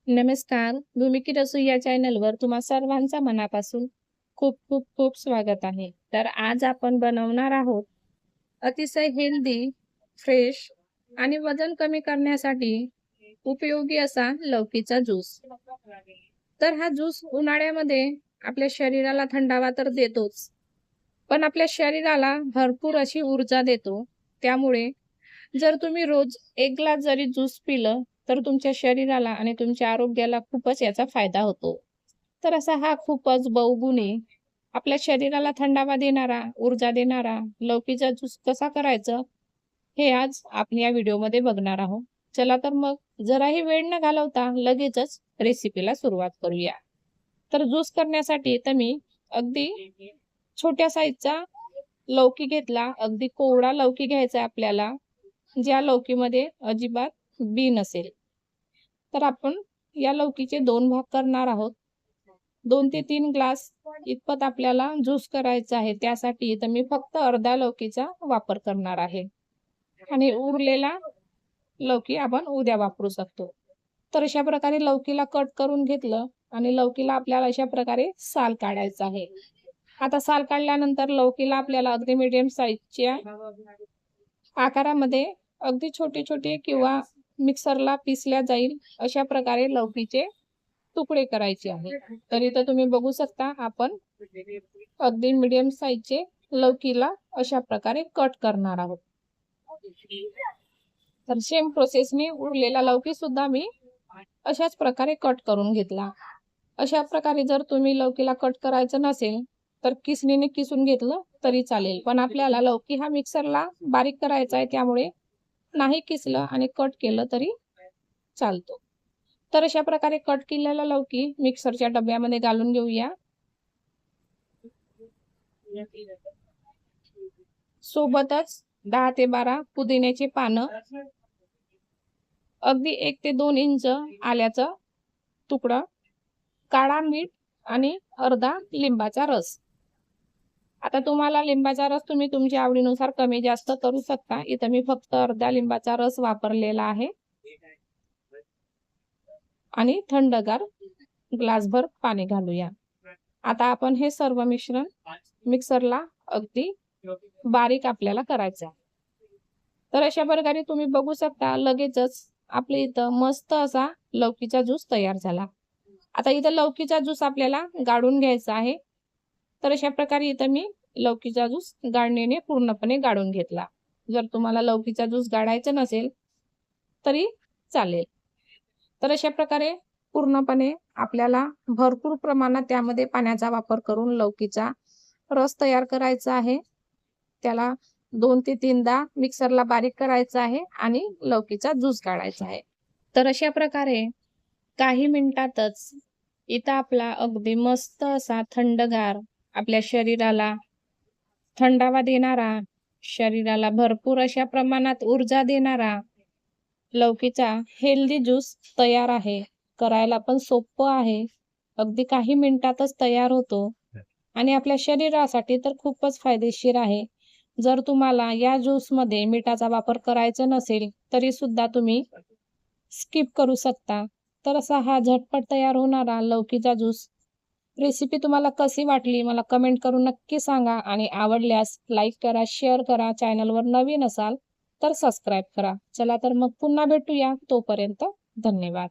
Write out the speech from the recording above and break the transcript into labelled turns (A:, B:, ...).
A: नमस्कार. भूमिकी रसोई या चॅनलवर तुम्हा सर्वांचा मनापासून खूप खूप खूप स्वागत आहे. तर आज आपण बनवणार आहोत अतिशय हेल्दी, फ्रेश आणि वजन कमी करण्यासाठी उपयोगी असा लौकीचा ज्यूस. तर हा ज्यूस उन्हाळ्यामध्ये आपल्या शरीराला थंडावा तर देतोच, पण आपल्या शरीराला भरपूर अशी ऊर्जा देतो. त्यामुळे जर तुम्ही रोज 1 ग्लास जरी ज्यूस पिलं, तर तुमच्या शरीराला आणि तुमच्या आरोग्याला खूपच याचा फायदा होतो. तर असा हा खूपच बहुगुणी आपल्या शरीराला थंडावा देणारा, ऊर्जा देणारा लौकीचा ज्यूस कसा करायचं, हे आज आपण या व्हिडिओमध्ये बघणार आहोत. चला तर मग जराही वेळ न घालवता लगेचच रेसिपीला सुरुवात करूया. तर ज्यूस करण्यासाठी तर मी अगदी छोट्या साईजचा लौकी घेतला. अगदी कोवळा लौकी घ्यायचा आहे आपल्याला. ज्या लौकीमध्ये अजिबात बी नसेल. तर आपण या लौकीचे 2 भाग करणार आहोत. 2 ते 3 ग्लास इतपत आपल्याला ज्यूस करायचा आहे. त्यासाठी तर मी फक्त अर्धा लौकीचा वापर करणार आहे. आणि उरलेला लौकी आपण उद्या वापरू शकतो. तर अशा प्रकारे लौकीला कट करून घेतलं आणि लौकीला आपल्याला अशा प्रकारे साल काढायचा आहे. आता साल काढल्यानंतर लौकीला आपल्याला अगदी मीडियम साईजच्या आकारामध्ये अगदी छोटे-छोटे किंवा मिक्सरला पिसल्या जाईल अशा प्रकारे लौकीचे तुकडे करायचे आहे. तर इथं तुम्ही बघू शकता आपण अगदी मीडियम साईजचे लौकीला अशा प्रकारे कट करणार आहोत. तर सेम प्रोसेसने उरलेला लौकी सुद्धा मी अशाच प्रकारे कट करून घेतला. अशा प्रकारे जर तुम्ही लौकीला कट करायचं नसेल, तर किसणीने किसून घेतलं तरी चालेल. पण आपल्याला लौकी हा मिक्सरला बारीक करायचा आहे, त्यामुळे नाही किसलं आणि कट केलं तरी चालतो. तर अशा प्रकारे कट केलेला लौकी मिक्सरच्या डब्यामध्ये घालून घेऊया. सोबतच 10 ते 12 पुदिन्याची पानं, अगदी 1 ते 2 इंच आल्याचं तुकडं, काळा मीठ आणि अर्धा लिंबाचा रस. आता तुम्हाला लिंबाचा रस तुम्ही तुमच्या आवडीनुसार कमी जास्त करू शकता. इथं मी फक्त अर्धा लिंबाचा रस वापरलेला आहे. आणि थंडगार ग्लासभर पाणी घालूया. आता आपण हे सर्व मिश्रण मिक्सरला अगदी बारीक आपल्याला करायचं आहे. तर अशा प्रकारे तुम्ही बघू शकता लगेचच आपल्या इथं मस्त असा लौकीचा ज्यूस तयार झाला. आता इथं लौकीचा ज्यूस आपल्याला गाळून घ्यायचा आहे. तर अशा प्रकारे इथं मी लौकीचा ज्यूस गाळणीने पूर्णपणे गाळून घेतला. जर तुम्हाला लौकीचा ज्यूस गाळायचा नसेल तरी चालेल. तर अशा प्रकारे पूर्णपणे आपल्याला भरपूर प्रमाणात त्यामध्ये पाण्याचा वापर करून लौकीचा रस तयार करायचा आहे. त्याला 2 ते 3दा मिक्सरला बारीक करायचं आहे आणि लौकीचा ज्यूस काढायचा आहे. तर अशा प्रकारे काही मिनिटातच इथं आपला अगदी मस्त असा थंडगार आपल्या शरीराला थंडावा देणारा, शरीराला भरपूर अशा प्रमाणात ऊर्जा देणारा लौकीचा हेल्दी ज्यूस तयार आहे. करायला पण सोपं आहे. अगदी काही मिनिटातच तयार होतो आणि आपल्या शरीरासाठी तर खूपच फायदेशीर आहे. जर तुम्हाला या ज्यूसमध्ये मिठाचा वापर करायचा नसेल, तरी सुद्धा तुम्ही स्किप करू शकता. तर असा हा झटपट तयार होणारा लौकीचा ज्यूस रेसिपी तुम्हाला कशी वाटली मला कमेंट करून नक्की सांगा आणि आवडल्यास लाईक करा, शेअर करा. चॅनलवर नवीन असाल तर सबस्क्राईब करा. चला तर मग पुन्हा भेटूया. तोपर्यंत धन्यवाद.